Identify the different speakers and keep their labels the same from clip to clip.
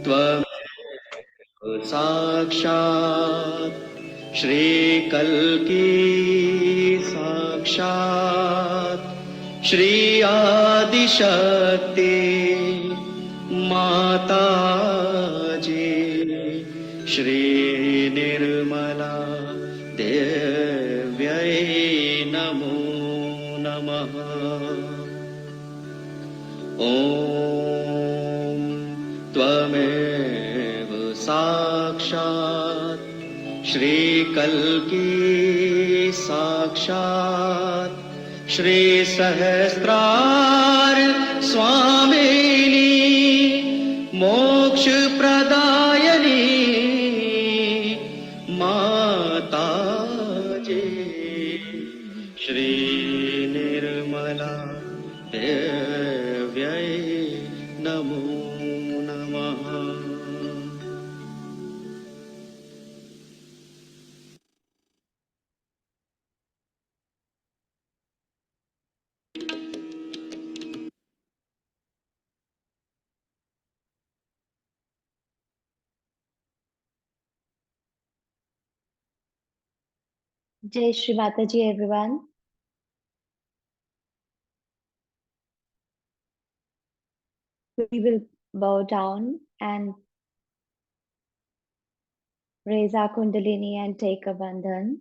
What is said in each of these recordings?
Speaker 1: त्वमेव साक्षात् श्रीकल्की साक्षात् श्री आदिशक्ति माताजी श्री निर्मला देव्यै नमो नमः। ॐ त्वमेव साक्षात् श्रीकल्की साक्षात् श्रीसहस्रार स्वामिनी मोक्षप्रदायिनी माताजी श्रीनिर्मला देव्यै नमो नमः।
Speaker 2: Jai Shri Mataji, everyone. We will bow down and raise our Kundalini and take a bandhan.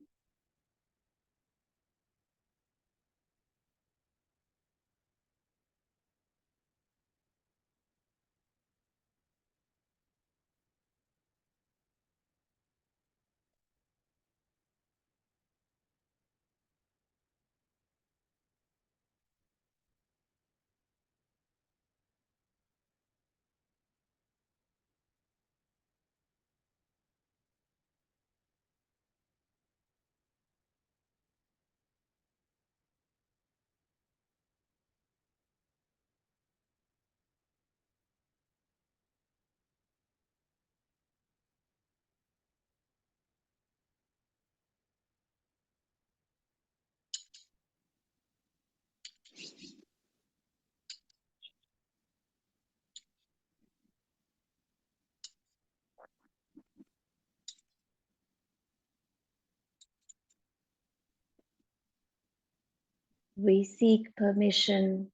Speaker 2: We seek permission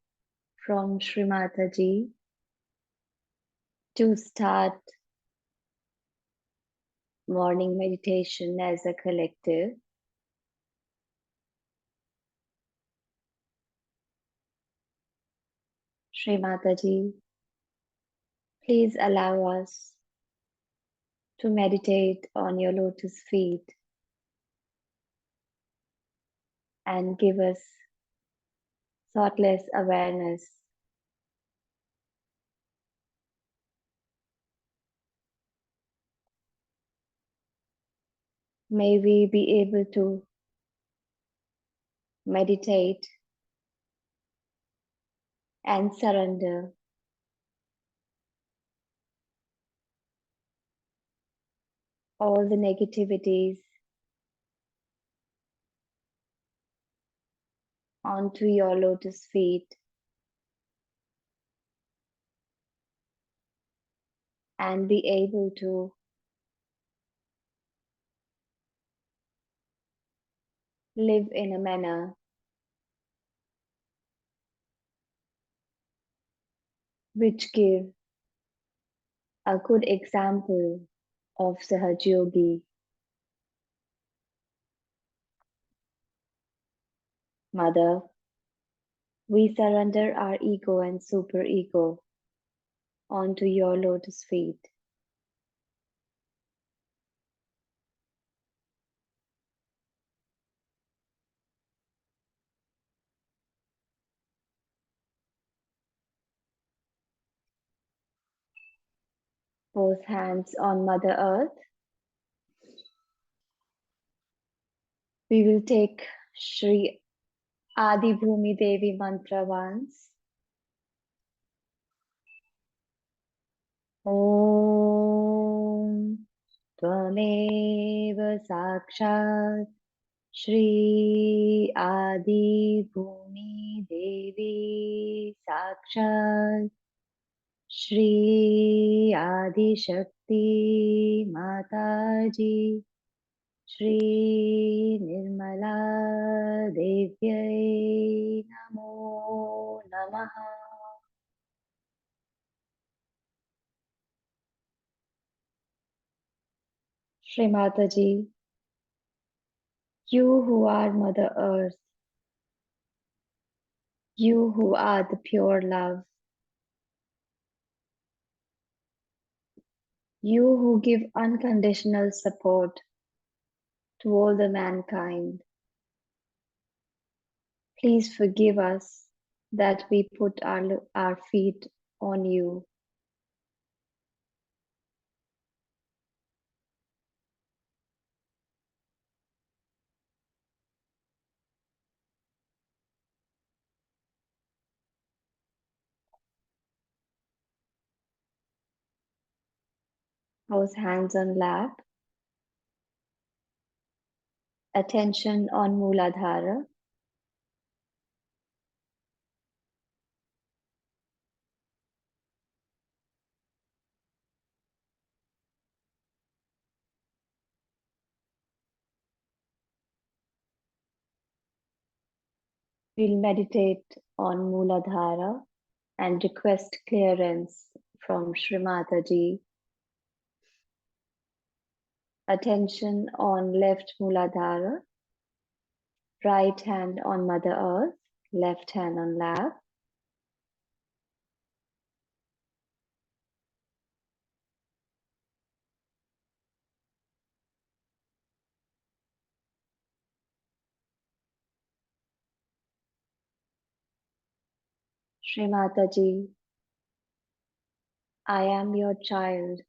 Speaker 2: from Shri Mataji to start morning meditation as a collective. Shri Mataji, please allow us to meditate on your lotus feet and give us thoughtless awareness. May we be able to meditate and surrender all the negativities onto your lotus feet and be able to live in a manner which give a good example of Sahaj Yogi. Mother, we surrender our ego and superego onto your lotus feet. Both hands on Mother Earth. We will take Shri Adi Bhumi Devi mantra once. Om Tvameva Sakshat Shri Adi Bhumi Devi Sakshat Shri Adi Shakti Mataji, Shri Nirmala Devyai Namo Namaha. Shri Mataji, you who are Mother Earth, you who are the pure love, you who give unconditional support to all the mankind, please forgive us that we put our feet on you. Both hands on lap, attention on Mooladhara. We'll meditate on Mooladhara and request clearance from Shri Mataji. Attention on left Mooladhara, right hand on Mother Earth, left hand on lap. Shri Mataji, I am your child.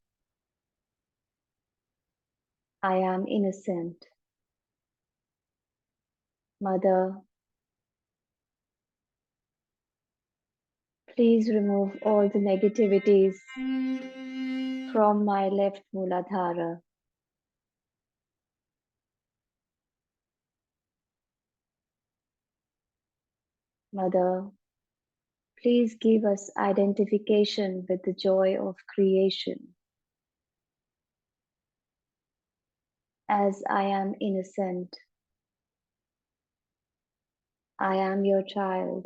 Speaker 2: I am innocent. Mother, please remove all the negativities from my left Mooladhara. Mother, please give us identification with the joy of creation. As I am innocent, I am your child.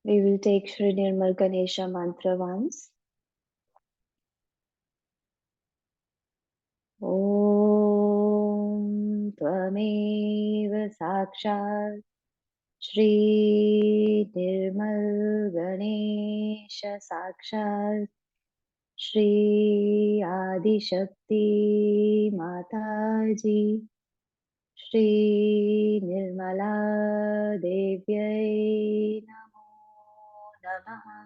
Speaker 2: We will take Shri Nirmal Ganesha mantra once. Om Tvameva Sakshat Shri Nirmal Ganesha Sakshat Shri Adi Shakti Mataji Shri Nirmala Devyai Namo Namaha.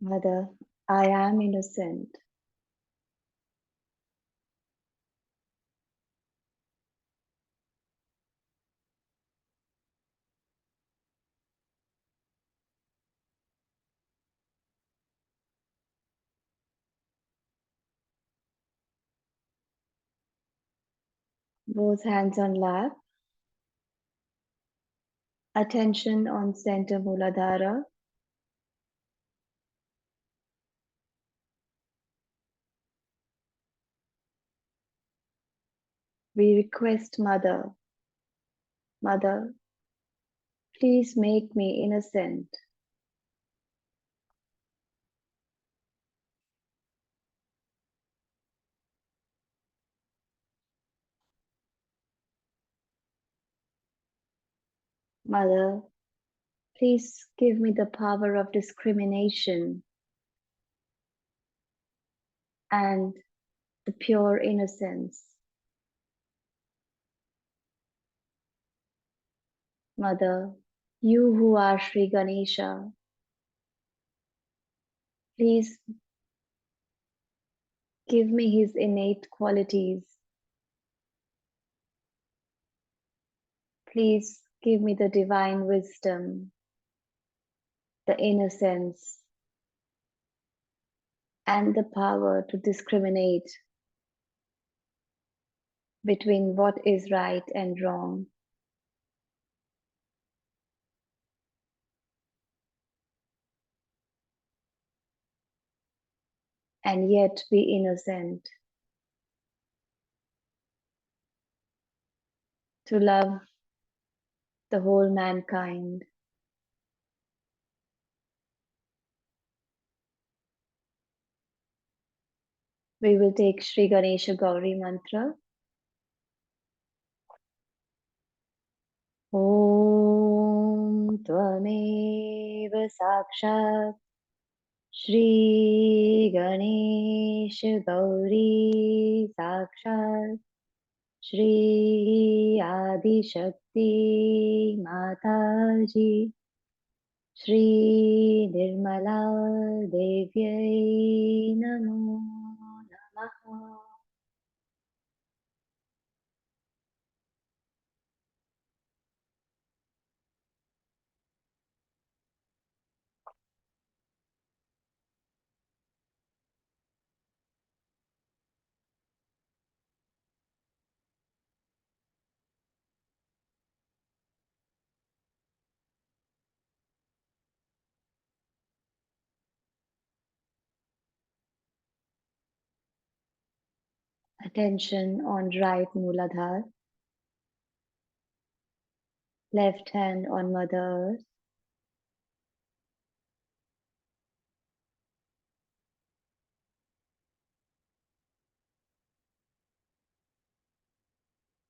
Speaker 2: Mother, I am innocent. Both hands on lap. Attention on center Mooladhara. We request Mother, Mother, please make me innocent. Mother, please give me the power of discrimination and the pure innocence. Mother, you who are Sri Ganesha, please give me his innate qualities. Please give me the divine wisdom, the innocence, and the power to discriminate between what is right and wrong. And yet be innocent, to love the whole mankind. We will take Sri Ganesha Gauri mantra. Om Tvameva Sakshat Shri Ganesha Gauri Sakshat Shri Adi Shakti Mataji Shri Nirmala Devyai Namo Namaha. Attention on right Mooladhar, left hand on Mother Earth.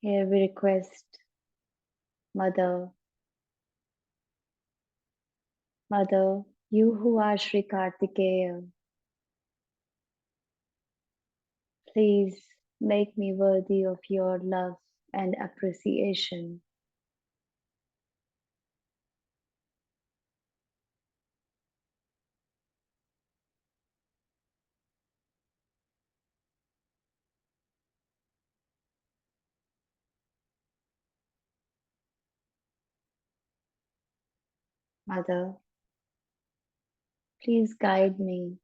Speaker 2: Here we request Mother, Mother, you who are Sri Kartikeya, please make me worthy of your love and appreciation. Mother, please guide me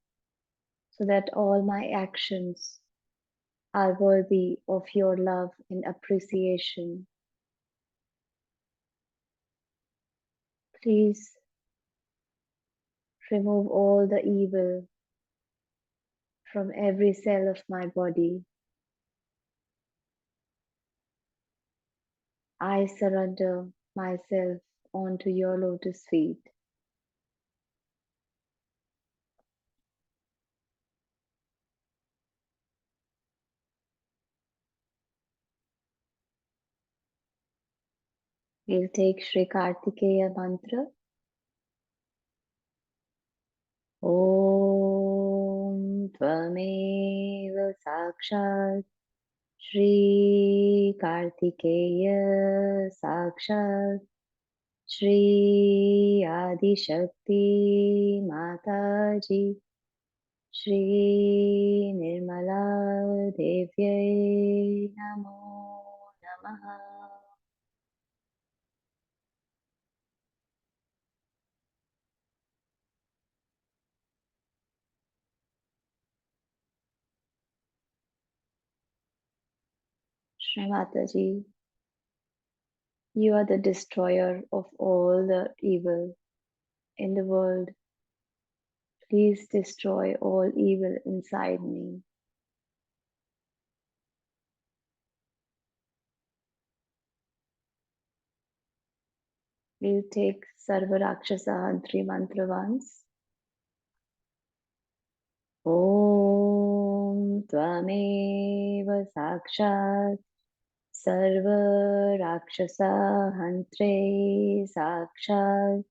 Speaker 2: so that all my actions are worthy of your love and appreciation. Please remove all the evil from every cell of my body. I surrender myself onto your lotus feet. We'll take Sri Kartikeya mantra. Om Tvameva Sakshat Shri Kartikeya Sakshat Shri Adi Shakti Mataji Shri Nirmala Devyai Namo Namaha. Shri Mataji, you are the destroyer of all the evil in the world. Please destroy all evil inside me. We'll take Sarva Rakshasa Hantri mantra once. Om Tvameva Sakshat Sarva Rakshasa Hantre Sakshat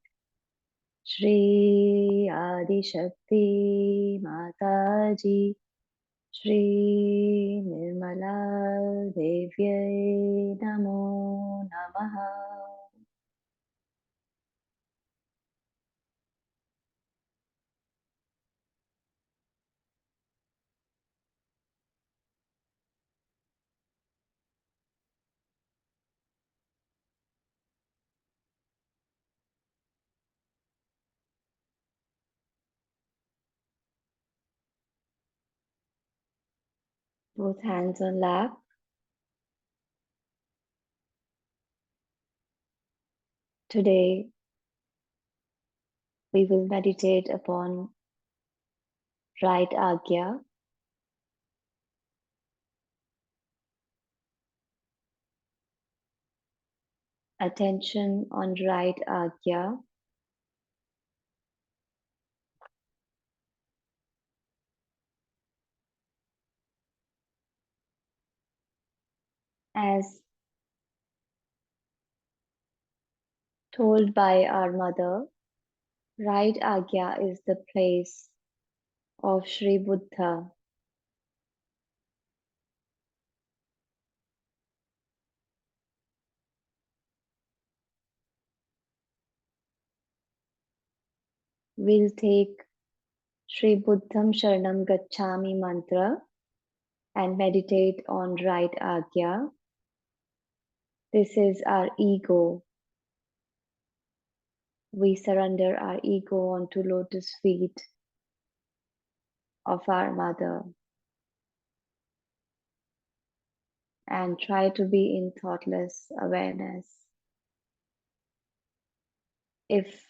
Speaker 2: Shri Adi Shakti Mataji Shri Nirmala Devyai Namo Namaha. Both hands on lap. Today, we will meditate upon right Agya. Attention on right Agya. As told by our mother, right Agya is the place of Sri Buddha. We'll take Sri Buddham Sharanam Gacchami mantra and meditate on right Agya. This is our ego. We surrender our ego onto lotus feet of our mother and try to be in thoughtless awareness. If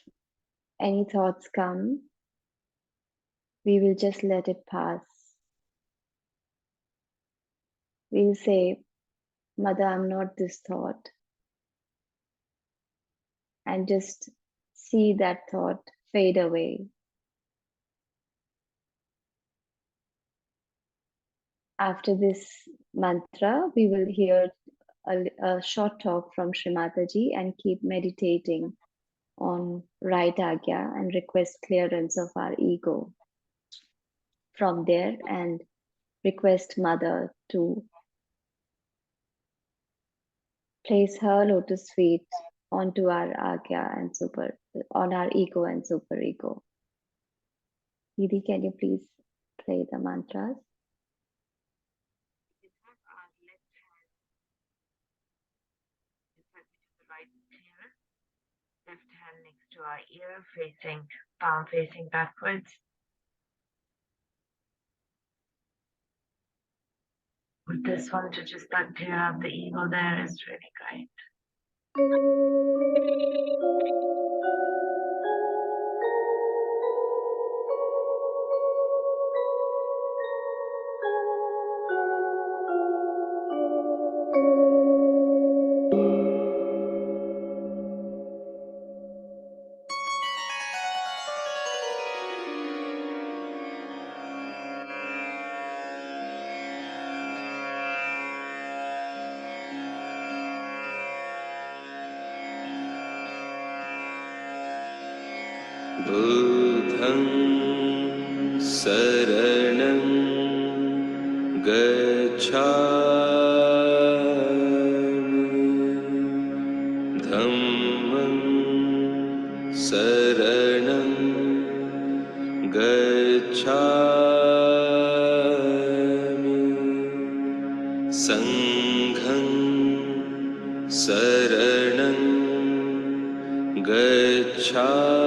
Speaker 2: any thoughts come, we will just let it pass. We'll say, Mother, I'm not this thought, and just see that thought fade away. After this mantra, we will hear a short talk from Shri Mataji and keep meditating on right Agya and request clearance of our ego from there and request Mother to place her lotus feet onto our Agya and on our ego and super ego. Didi, can you please play the mantras?
Speaker 3: Left hand next to our ear, palm facing backwards. With this one to just clear out the ego there is really great.
Speaker 1: बुद्धं शरणं गच्छामि धम्मं शरणं गच्छामि संघं शरणं गच्छामि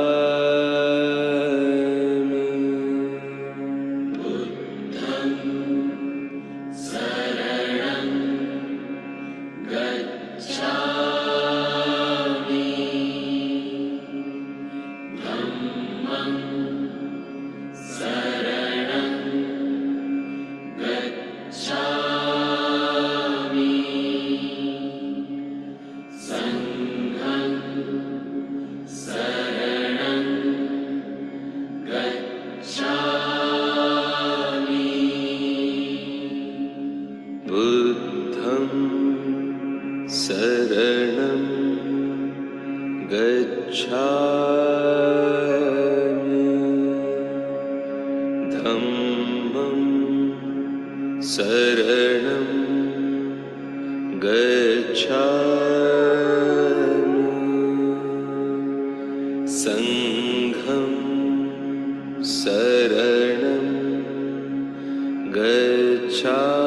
Speaker 1: बुद्धं शरणं गच्छामि धम्मं शरणं गच्छामि संघं शरणं गच्छामि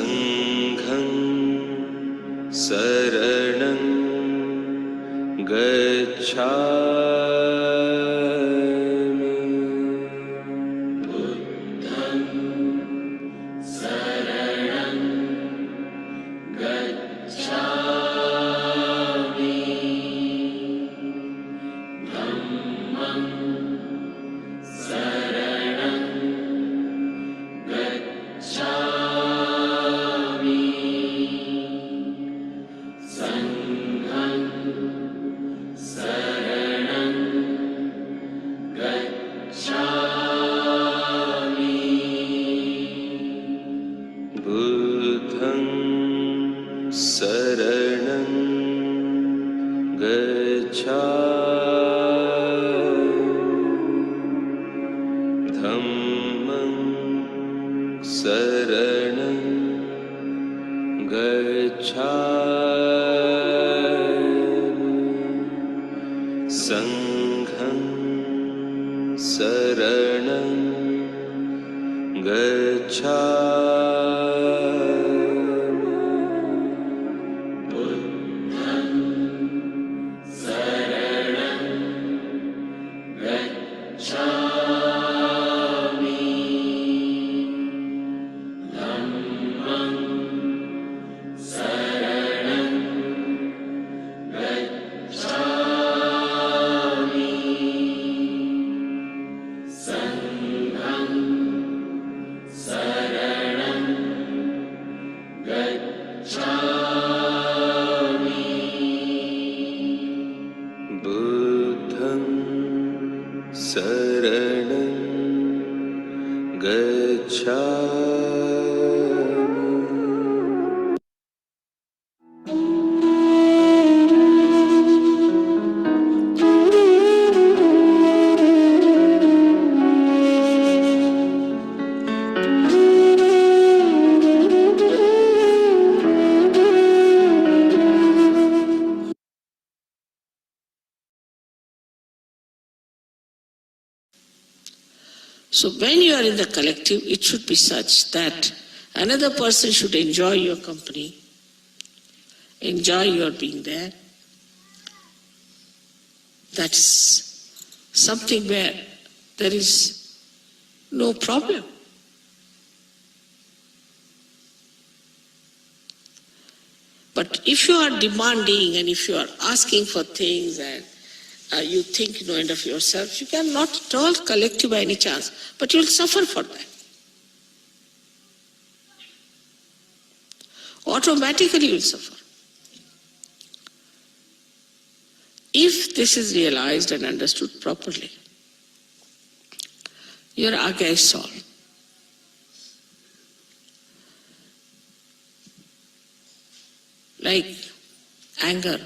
Speaker 1: Sangham Saranam Gacchami. Buddham Saranam Gacchami. Dhammam Saranam Gacchami. Sangham Saranam Gacchami. Buddham Saranam Gacchami. Dhammam Saranam Gacchami. Sangham Saranam Gacchami. Buddham Saranam Gacchami. Dhammam Saranam Gacchami. Sangham Saranam Gacchami. Buddham Saranam Gacchami.
Speaker 4: So when you are in the collective, it should be such that another person should enjoy your company, enjoy your being there. That's something where there is no problem. But if you are demanding and if you are asking for things and you think no end of yourself, you cannot at all collective by any chance, but you will suffer for that. Automatically you will suffer. If this is realized and understood properly, your agya is solved. Like anger.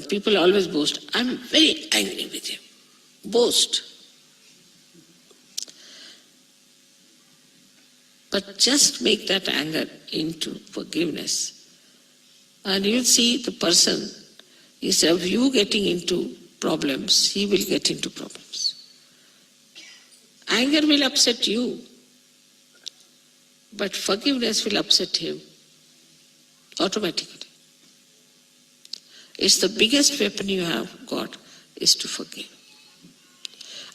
Speaker 4: People always boast, I'm very angry with him. Boast. But just make that anger into forgiveness. And you'll see the person, instead of you getting into problems, he will get into problems. Anger will upset you, but forgiveness will upset him automatically. It's the biggest weapon you have got is to forgive.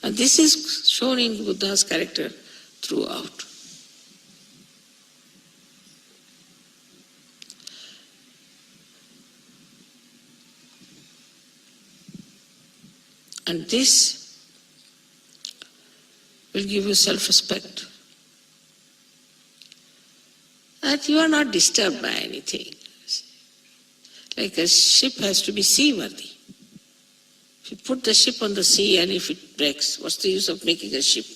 Speaker 4: And this is shown in Buddha's character throughout. And this will give you self-respect. That you are not disturbed by anything. Like a ship has to be seaworthy. If you put the ship on the sea and if it breaks, what's the use of making a ship?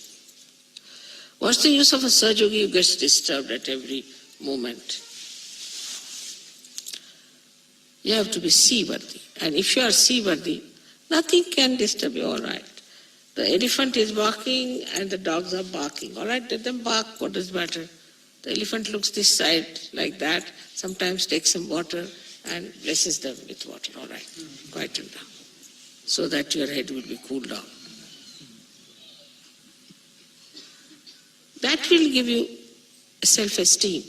Speaker 4: What's the use of a Sahajogi who gets disturbed at every moment? You have to be seaworthy. And if you are seaworthy, nothing can disturb you, all right. The elephant is barking and the dogs are barking. All right, let them bark, what does matter? The elephant looks this side like that, sometimes takes some water and blesses them with water. All right, quieten down, so that your head will be cooled down. That will give you self-esteem.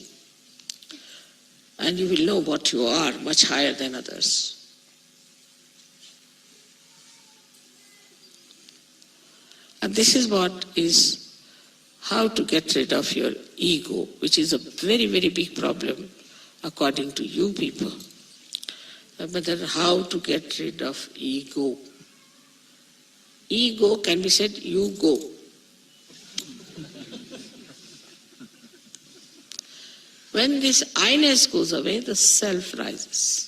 Speaker 4: And you will know what you are much higher than others. And this is what is how to get rid of your ego, which is a very, very big problem according to you people. But then how to get rid of ego. Ego can be said, you go. When this I-ness goes away, the self rises.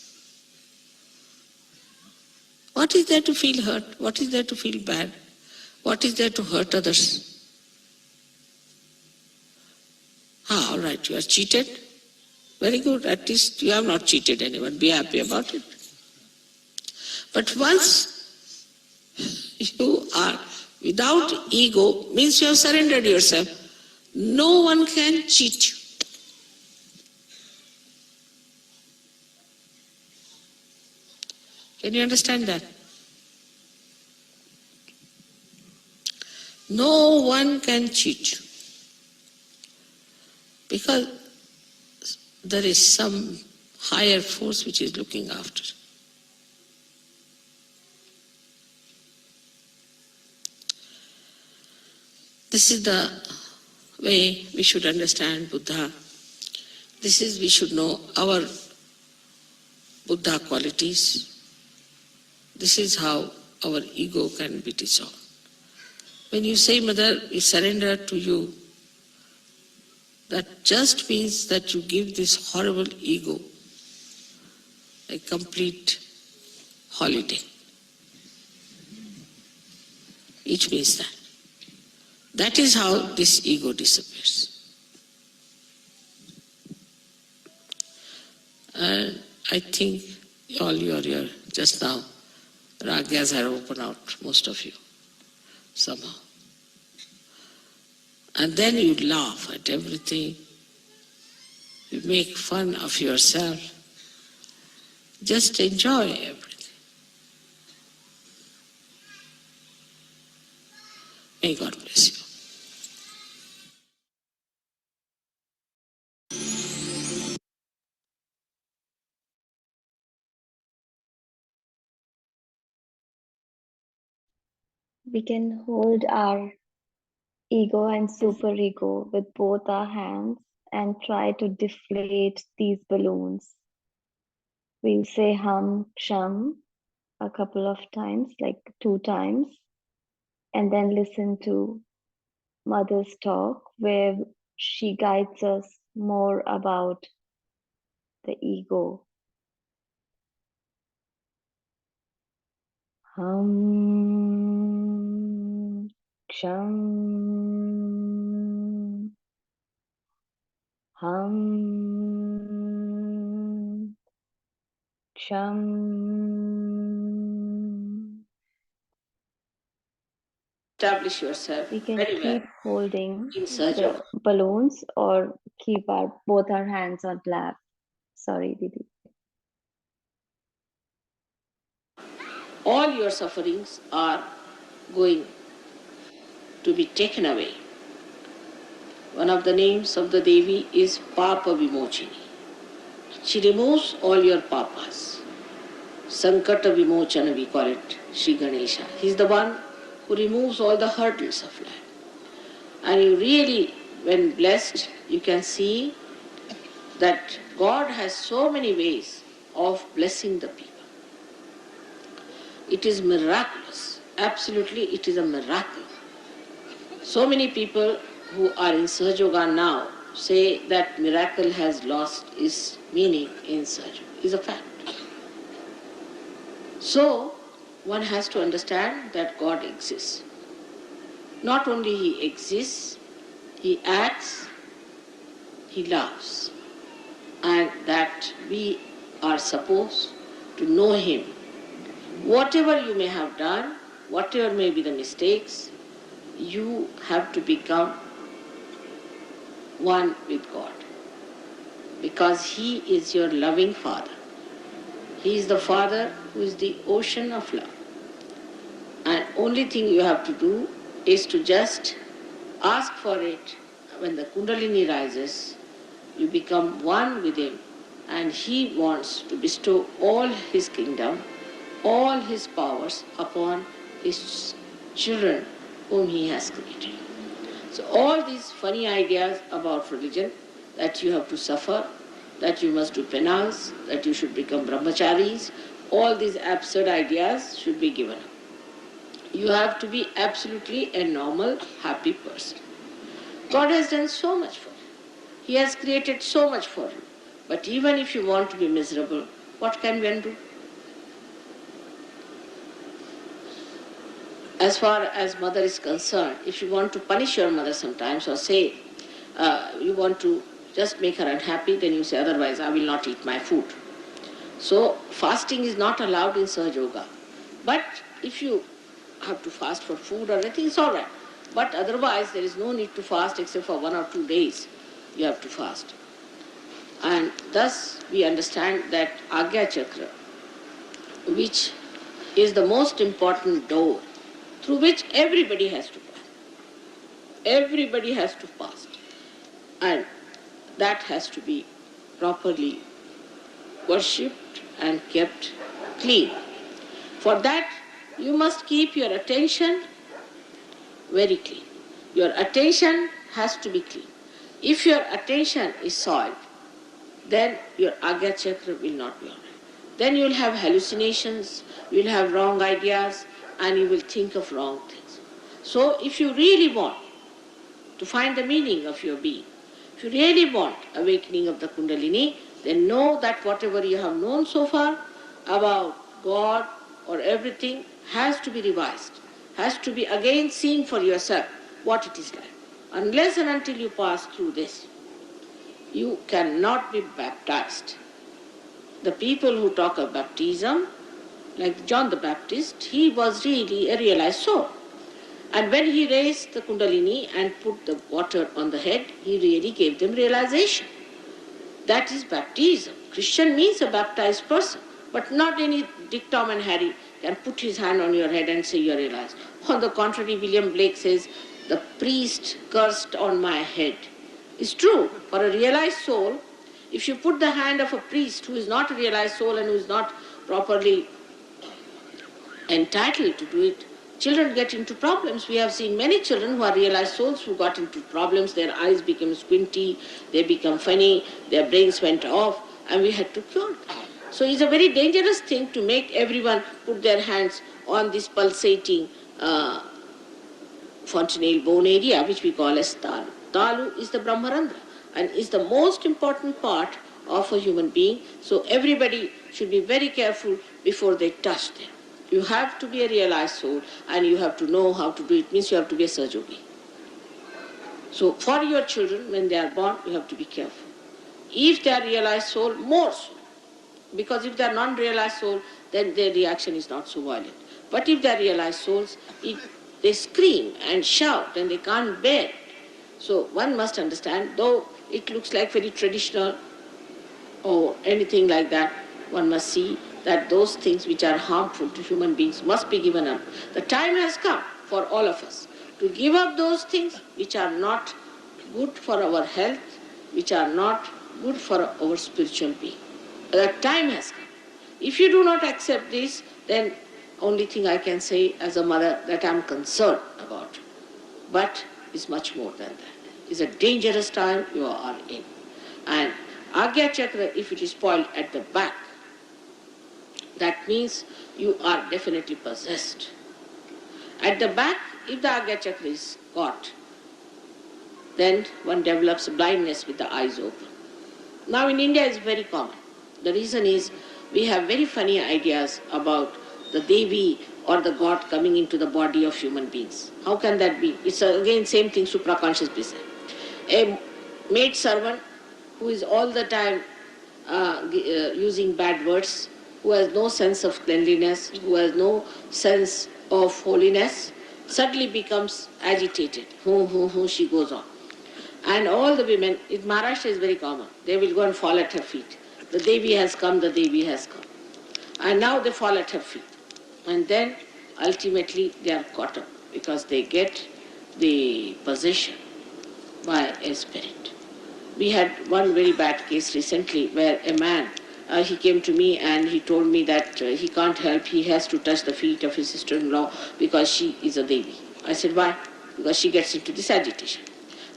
Speaker 4: What is there to feel hurt? What is there to feel bad? What is there to hurt others? All right, you are cheated. Very good, at least you have not cheated anyone. Be happy about it. But once you are without ego, means you have surrendered yourself. No one can cheat you. Can you understand that? No one can cheat you. Because there is some higher force which is looking after. This is the way we should understand Buddha. This is, we should know our Buddha qualities. This is how our ego can be dissolved. When you say, Mother, we surrender to you, that just means that you give this horrible ego a complete holiday. It means that. That is how this ego disappears. And I think all your just now, ragyas have opened out, most of you, somehow. And then you laugh at everything. You make fun of yourself. Just enjoy everything. May God bless you.
Speaker 2: We can hold our ego and superego with both our hands and try to deflate these balloons. We'll say hum, ksham a couple of times, like 2 times, and then listen to Mother's talk where she guides us more about the ego. Hum, ksham, hum, ksham.
Speaker 4: Establish yourself
Speaker 2: We can
Speaker 4: very well
Speaker 2: keep holding
Speaker 4: in search
Speaker 2: the
Speaker 4: of
Speaker 2: balloons or keep both our hands on lap. Sorry, Didi.
Speaker 4: all your sufferings are going to be taken away. One of the names of the Devi is Papa Vimochini. She removes all your papas. Sankata Vimochana we call it, Sri Ganesha. He is the one who removes all the hurdles of life. And you really, when blessed, you can see that God has so many ways of blessing the people. It is miraculous. Absolutely, it is a miracle. So many people who are in Sahaja Yoga now say that miracle has lost its meaning in Sahaja Yoga. It is a fact. So, one has to understand that God exists. Not only He exists, He acts, He loves, and that we are supposed to know Him. Whatever you may have done, whatever may be the mistakes, you have to become one with God, because He is your loving Father. He is the Father who is the ocean of love. And only thing you have to do is to just ask for it when the Kundalini rises, you become one with him, and he wants to bestow all his kingdom, all his powers upon his children whom he has created. So all these funny ideas about religion, that you have to suffer, that you must do penance, that you should become brahmacharis, all these absurd ideas should be given up. You have to be absolutely a normal, happy person. God has done so much for you. He has created so much for you. But even if you want to be miserable, what can one do? As far as mother is concerned, if you want to punish your mother sometimes or say you want to just make her unhappy, then you say, otherwise I will not eat my food. So fasting is not allowed in Sahaja Yoga. But if you have to fast for food or anything, it's all right. But otherwise there is no need to fast except for 1 or 2 days you have to fast. And thus we understand that Agya Chakra, which is the most important door through which everybody has to pass. Everybody has to fast. And that has to be properly worshipped and kept clean. For that, you must keep your attention very clean. Your attention has to be clean. If your attention is soiled, then your Agya Chakra will not be all right. Then you will have hallucinations, you will have wrong ideas, and you will think of wrong things. So if you really want to find the meaning of your being, if you really want awakening of the Kundalini, then know that whatever you have known so far about God or everything has to be revised, has to be again seen for yourself what it is like. Unless and until you pass through this, you cannot be baptized. The people who talk of baptism, like John the Baptist, he was really a realized soul. And when he raised the Kundalini and put the water on the head, he really gave them realization. That is baptism. Christian means a baptized person, but not any Dick, Tom and Harry can put his hand on your head and say you are realized. On the contrary, William Blake says, the priest cursed on my head. It's true. For a realized soul, if you put the hand of a priest who is not a realized soul and who is not properly entitled to do it, children get into problems. We have seen many children who are realized souls who got into problems. Their eyes became squinty, they become funny, their brains went off, and we had to cure them. So it's a very dangerous thing to make everyone put their hands on this pulsating fontanelle bone area, which we call as talu. Talu is the Brahmarandra and is the most important part of a human being. So everybody should be very careful before they touch them. You have to be a realized soul and you have to know how to do it. Means you have to be a Sahaja. So for your children, when they are born, you have to be careful. If they are realized soul, more so. Because if they are non-realized soul, then their reaction is not so violent. But if they are realized souls, they scream and shout and they can't bear it. So one must understand, though it looks like very traditional or anything like that, one must see that those things which are harmful to human beings must be given up. The time has come for all of us to give up those things which are not good for our health, which are not good for our spiritual being. The time has come. If you do not accept this, then only thing I can say as a mother that I am concerned about. But it's much more than that. It's a dangerous time you are in. And Agya Chakra, if it is spoiled at the back, that means you are definitely possessed. At the back, if the Agya Chakra is caught, then one develops blindness with the eyes open. Now in India it's very common. The reason is we have very funny ideas about the Devi or the God coming into the body of human beings. How can that be? It's again same thing, supraconscious business. A maid servant who is all the time using bad words, who has no sense of cleanliness, who has no sense of holiness, suddenly becomes agitated. She goes on. And all the women, in Maharashtra is very common, they will go and fall at her feet. The Devi has come, the Devi has come. And now they fall at her feet. And then ultimately they are caught up because they get the possession. by a spirit. We had one very bad case recently where a man, he came to me and he told me that he can't help, he has to touch the feet of his sister-in-law because she is a Devi. I said, why? Because she gets into this agitation.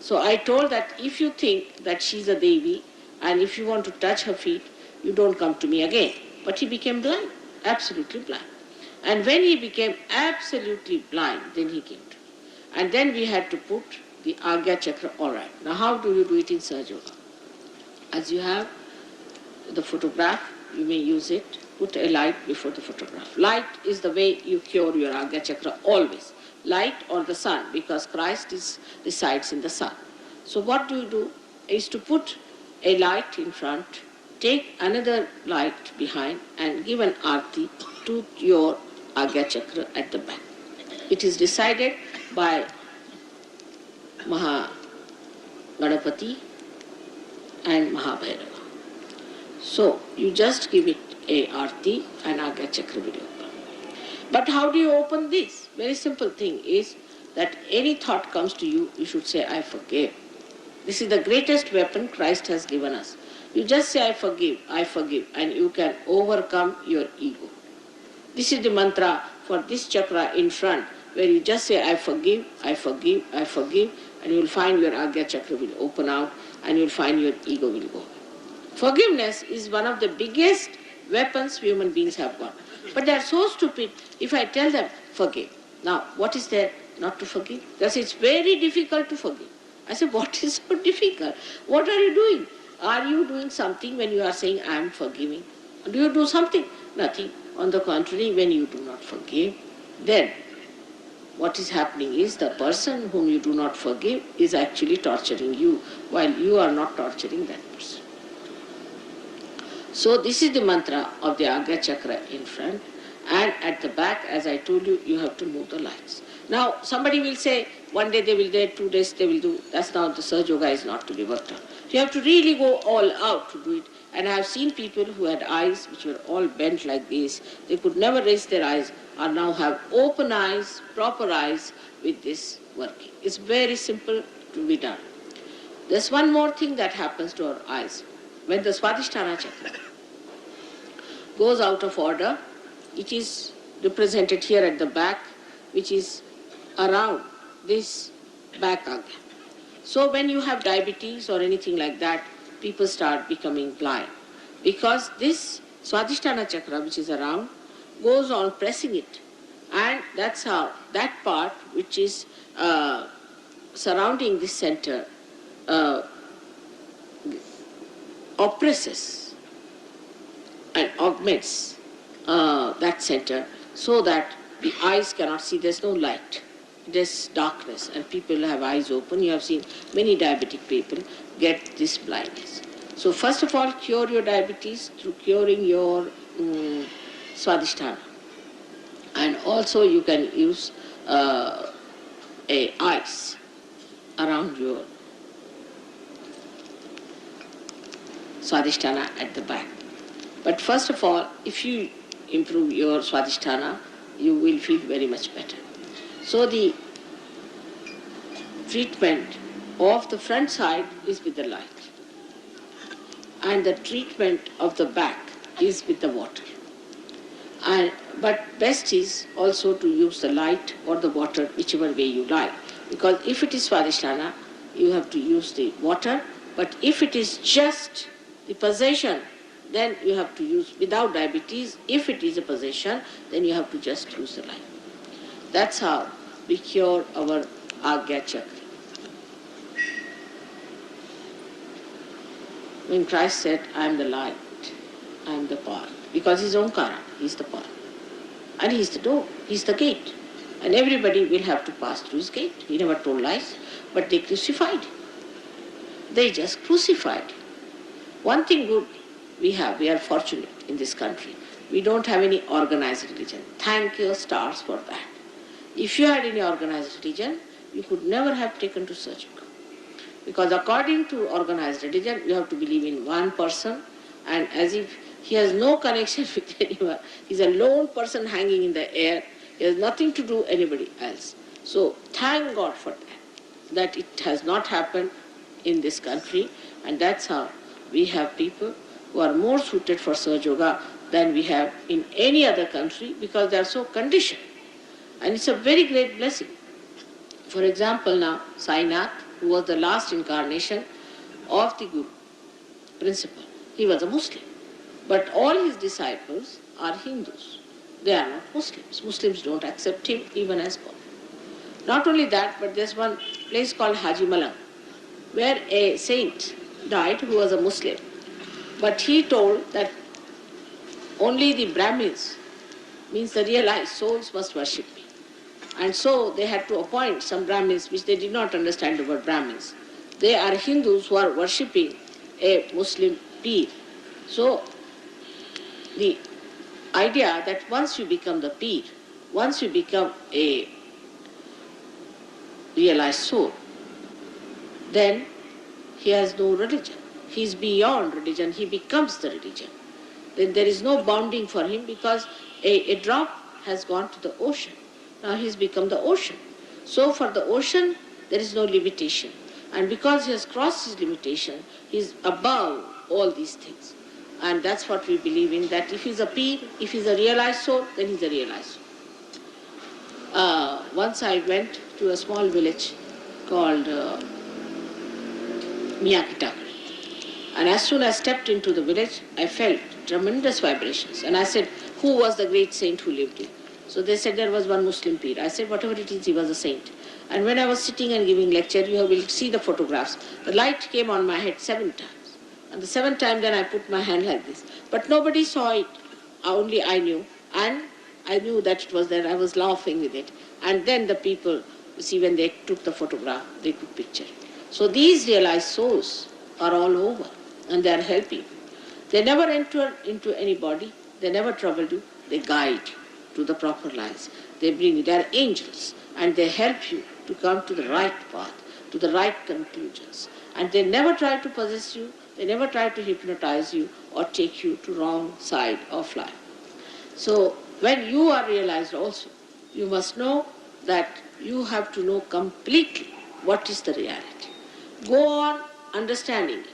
Speaker 4: So I told that if you think that she's a Devi and if you want to touch her feet, you don't come to me again. But he became blind, absolutely blind. And when he became absolutely blind, then he came to me. And then we had to put the Agya Chakra all right. Now how do you do it in Sahaja Yoga? As you have the photograph, you may use it. Put a light before the photograph. Light is the way you cure your Agya Chakra always. Light or the sun, because Christ resides in the sun. So what do you do is to put a light in front, take another light behind and give an arti to your Agya Chakra at the back. It is decided by Ganapati and Mahabhairava. So you just give it a arti and Agya Chakra will open. But how do you open this? Very simple thing is that any thought comes to you, you should say, I forgive. This is the greatest weapon Christ has given us. You just say, I forgive, and you can overcome your ego. This is the mantra for this chakra in front, where you just say, I forgive, and you will find your Agya Chakra will open out, and you will find your ego will go. Forgiveness is one of the biggest weapons human beings have got. But they are so stupid, if I tell them, forgive. Now, what is there not to forgive? Because it's very difficult to forgive. I say, what is so difficult? What are you doing? Are you doing something when you are saying, I am forgiving? Do you do something? Nothing. On the contrary, when you do not forgive, then what is happening is the person whom you do not forgive is actually torturing you, while you are not torturing that person. So this is the mantra of the Agya Chakra in front, and at the back, as I told you, you have to move the lights. Now, somebody will say, one day they will do, 2 days they will do. That's now the Sahaja Yoga is not to be worked on. You have to really go all out to do it. And I have seen people who had eyes which were all bent like this. They could never raise their eyes, or now have open eyes, proper eyes with this working. It's very simple to be done. There's one more thing that happens to our eyes. When the Swadhisthana Chakra goes out of order, it is represented here at the back, which is around this back Agya. So when you have diabetes or anything like that, people start becoming blind. Because this Swadhisthana Chakra, which is around, goes on pressing it. And that's how that part which is surrounding this center oppresses and augments that center, so that the eyes cannot see. There's no light. There's darkness, and people have eyes open. You have seen many diabetic people get this blindness. So first of all, cure your diabetes through curing your Swadhisthana. And also you can use a ice around your Swadhisthana at the back. But first of all, if you improve your Swadhisthana, you will feel very much better. So the treatment of the front side is with the light, and the treatment of the back is with the water. But best is also to use the light or the water, whichever way you like. Because if it is Swadhisthana, you have to use the water. But if it is just the possession, then you have to use without diabetes. If it is a possession, then you have to just use the light. That's how we cure our Agya Chakra. When Christ said, I am the light, I am the path, because He is Omkara, He is the path. And He is the door, He is the gate. And everybody will have to pass through His gate. He never told lies, but they crucified Him. They just crucified Him. One thing good we are fortunate in this country. We don't have any organized religion. Thank your stars for that. If you had any organized religion, you could never have taken to Sahaja Yoga. Because according to organized religion, you have to believe in one person, and as if he has no connection with anyone. He's a lone person hanging in the air. He has nothing to do with anybody else. So thank God for that. that it has not happened in this country, and that's how we have people who are more suited for Sahaja Yoga than we have in any other country because they are so conditioned. And it's a very great blessing. For example, now, Sainath, who was the last incarnation of the Guru principle, he was a Muslim. But all his disciples are Hindus. They are not Muslims. Muslims don't accept him even as God. Not only that, but there's one place called Haji Malang, where a saint died who was a Muslim. But he told that only the Brahmins, means the realized souls, must worship me. And so they had to appoint some Brahmins, which they did not understand the word Brahmins. They are Hindus who are worshipping a Muslim peer. So the idea that once you become the peer, once you become a realized soul, then he has no religion. He is beyond religion. He becomes the religion. Then there is no bounding for him because a drop has gone to the ocean. Now he has become the ocean. So for the ocean, there is no limitation. And because he has crossed his limitation, he is above all these things. And that's what we believe in, that if he's a peer, if he's a realized soul, then he's a realized soul. Once I went to a small village called Miyakitakure. And as soon as I stepped into the village, I felt tremendous vibrations. And I said, who was the great saint who lived here? So they said there was one Muslim peer. I said, whatever it is, he was a saint. And when I was sitting and giving lecture, you will see the photographs. The light came on my head 7 times. And the 7th time then I put my hand like this. But nobody saw it, only I knew. And I knew that it was there. I was laughing with it. And then the people, you see, when they took the photograph, they could picture it. So these realized souls are all over and they are helping. They never enter into any body. They never trouble you. They guide you to the proper lives. They bring you. They are angels and they help you to come to the right path, to the right conclusions. And they never try to possess you. They never try to hypnotize you or take you to wrong side of life. So when you are realized also, you must know that you have to know completely what is the reality. Go on understanding it,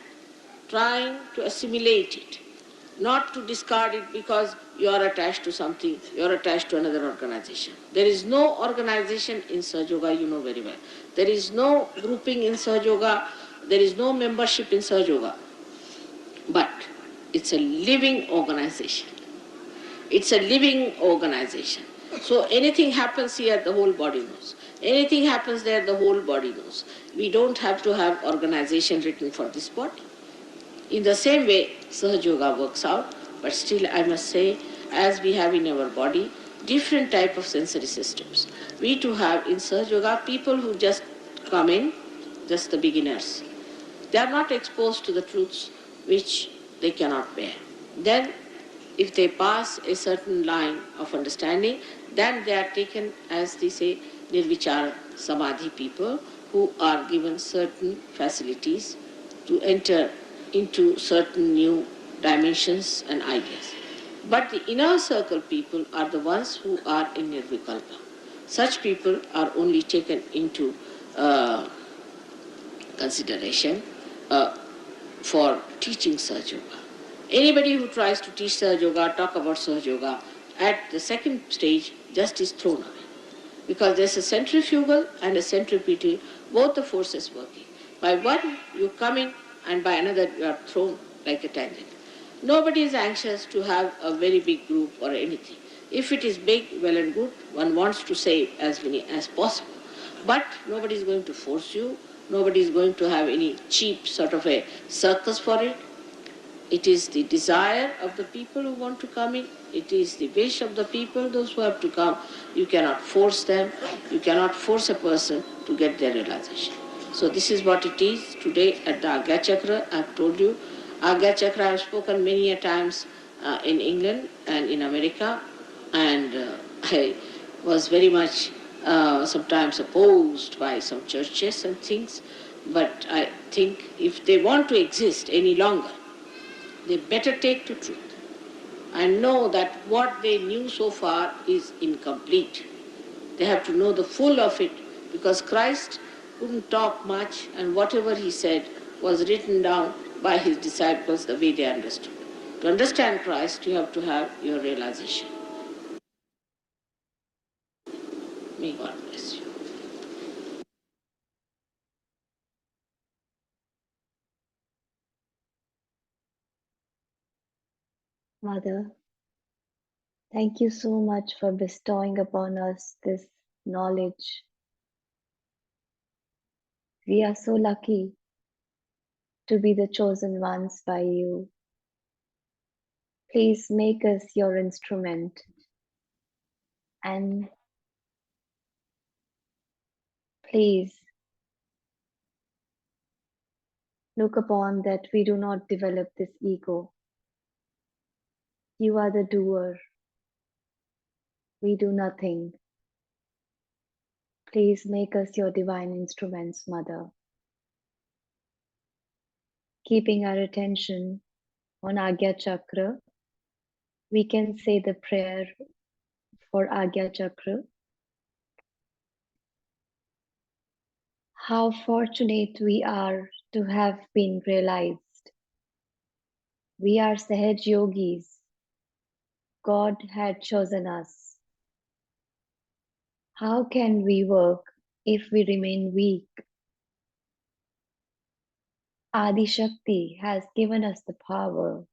Speaker 4: trying to assimilate it, not to discard it because you are attached to something, you are attached to another organization. There is no organization in Sahaja Yoga, you know very well. There is no grouping in Sahaja Yoga, there is no membership in Sahaja Yoga. But it's a living organization. It's a living organization. So anything happens here, the whole body knows. Anything happens there, the whole body knows. We don't have to have organization written for this body. In the same way, Sahaja Yoga works out, but still I must say, as we have in our body, different type of sensory systems. We too have in Sahaja Yoga people who just come in, just the beginners. They are not exposed to the truths which they cannot bear. Then, if they pass a certain line of understanding, then they are taken, as they say, Nirvichara Samadhi people who are given certain facilities to enter into certain new dimensions and ideas. But the inner circle people are the ones who are in Nirvikalpa. Such people are only taken into consideration for teaching Sahaja Yoga. Anybody who tries to teach Sahaja Yoga, talk about Sahaja Yoga, at the second stage, just is thrown away. Because there's a centrifugal and a centripetal, both the forces working. By one, you come in, and by another, you are thrown like a tangent. Nobody is anxious to have a very big group or anything. If it is big, well and good, one wants to save as many as possible. But nobody is going to force you. Nobody is going to have any cheap sort of a circus for it. It is the desire of the people who want to come in. It is the wish of the people, those who have to come. You cannot force them. You cannot force a person to get their realization. So this is what it is today at the Agya Chakra. I have told you, Agya Chakra I have spoken many a times in England and in America, and I was very much sometimes opposed by some churches and things, but I think if they want to exist any longer, they better take to truth and know that what they knew so far is incomplete. They have to know the full of it, because Christ couldn't talk much, and whatever he said was written down by his disciples the way they understood. To understand Christ, you have to have your realization. May God bless you.
Speaker 2: Mother, thank you so much for bestowing upon us this knowledge. We are so lucky to be the chosen ones by you. Please make us your instrument and please look upon that we do not develop this ego. You are the doer. We do nothing. Please make us your divine instruments, Mother. Keeping our attention on Agya Chakra, we can say the prayer for Agya Chakra. How fortunate we are to have been realized. We are Sahaj Yogis. God had chosen us. How can we work if we remain weak? Adi Shakti has given us the power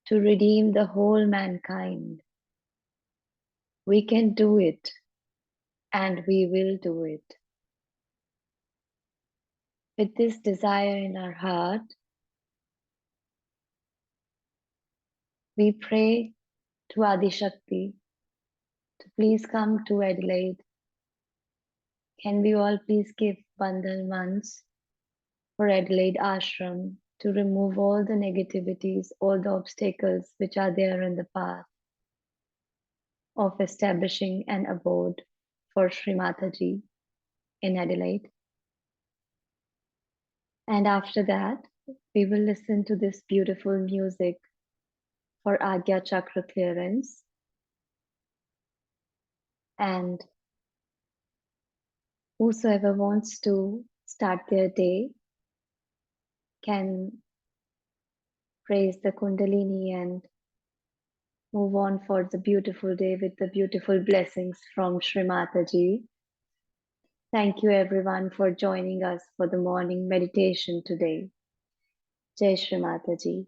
Speaker 2: to redeem the whole mankind. We can do it, and we will do it. With this desire in our heart, we pray to Adi Shakti to please come to Adelaide. Can we all please give Bandhan months for Adelaide Ashram to remove all the negativities, all the obstacles which are there in the path of establishing an abode for Sri Mataji in Adelaide. And after that, we will listen to this beautiful music for Agya Chakra clearance. And whosoever wants to start their day can praise the Kundalini and move on for the beautiful day with the beautiful blessings from Sri Mataji. Thank you everyone for joining us for the morning meditation today. Jai Sri Mataji.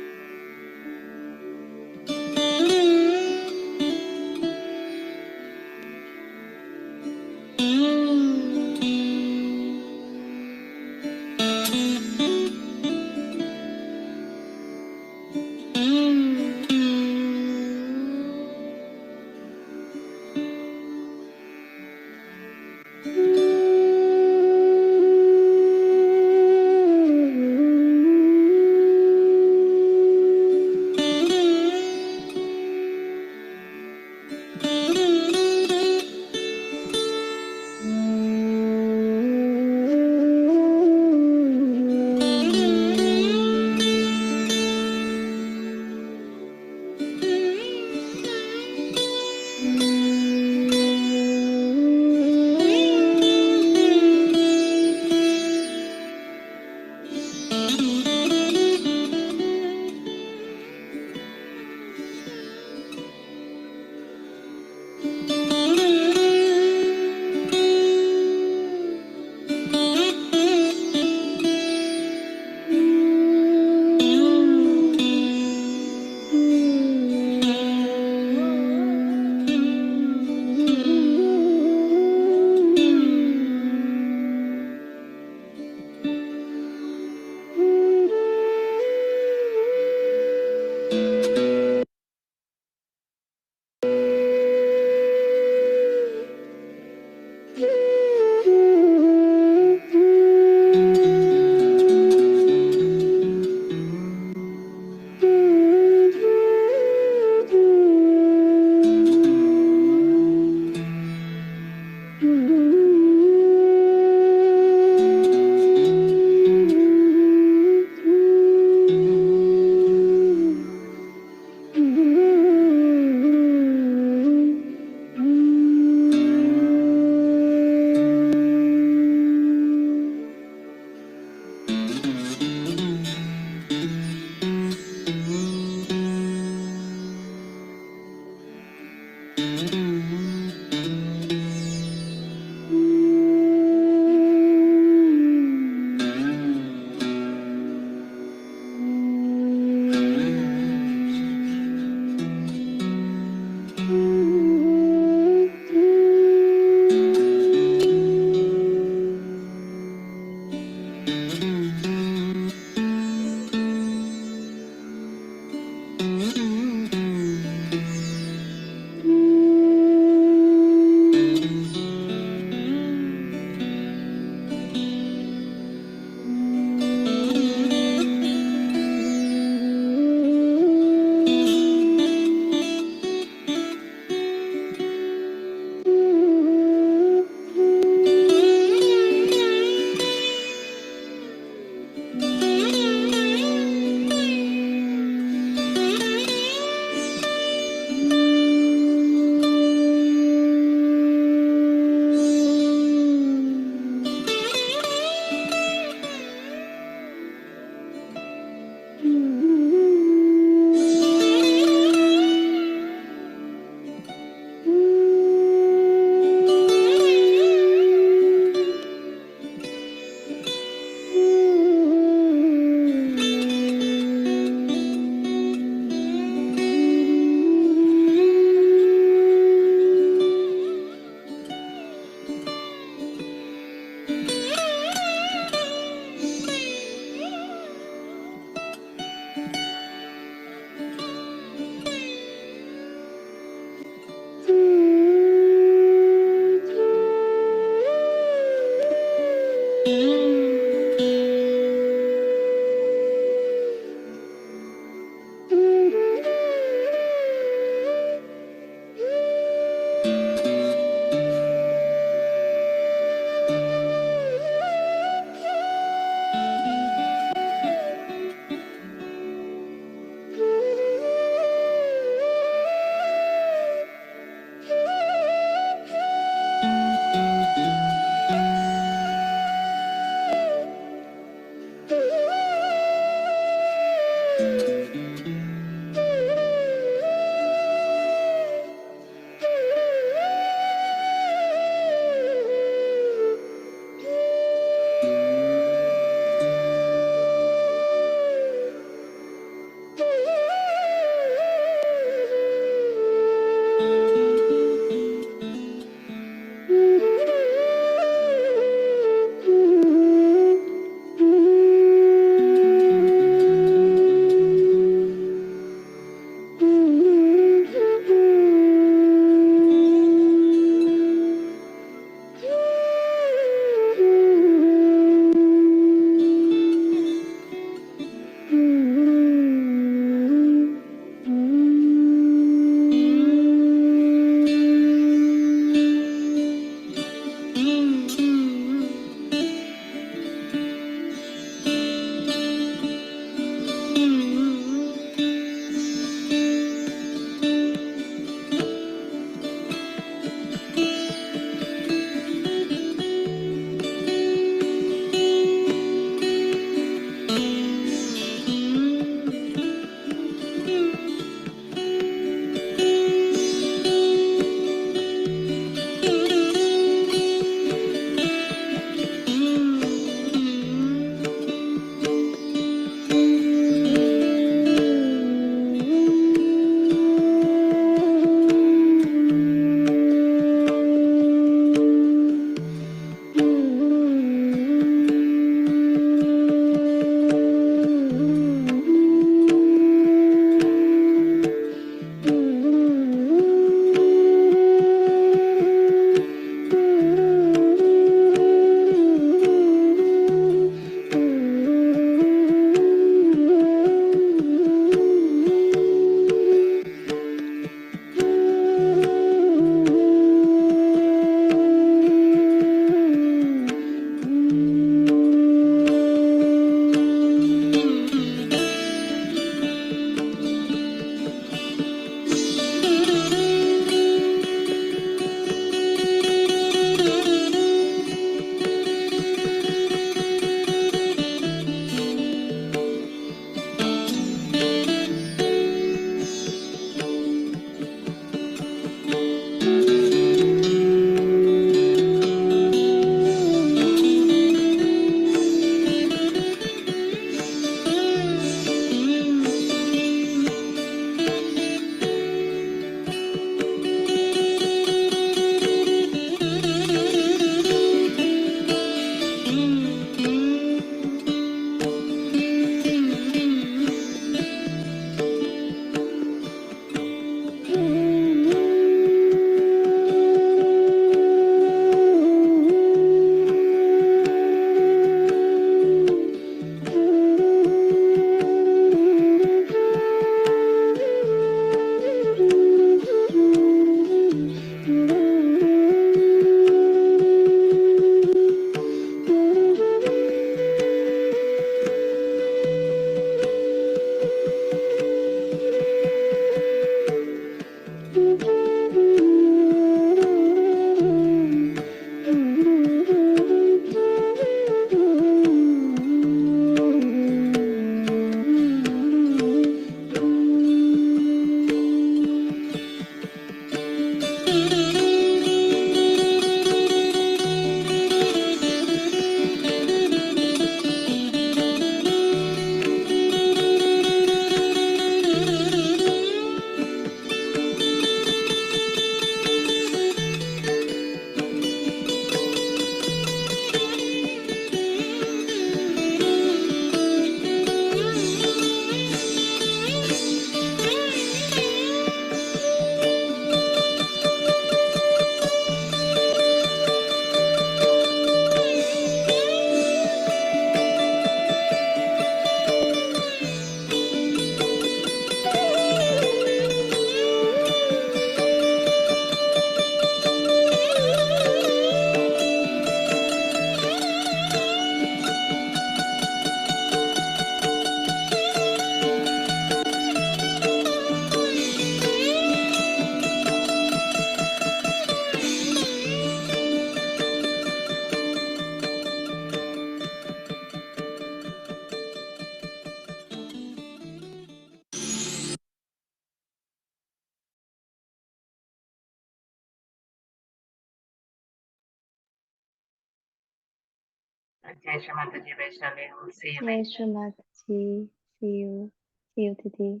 Speaker 3: Jai Shri Mataji, Vaishali. We'll see you
Speaker 2: Jai
Speaker 3: later.
Speaker 2: Shri Mataji. See you. See you, Titi.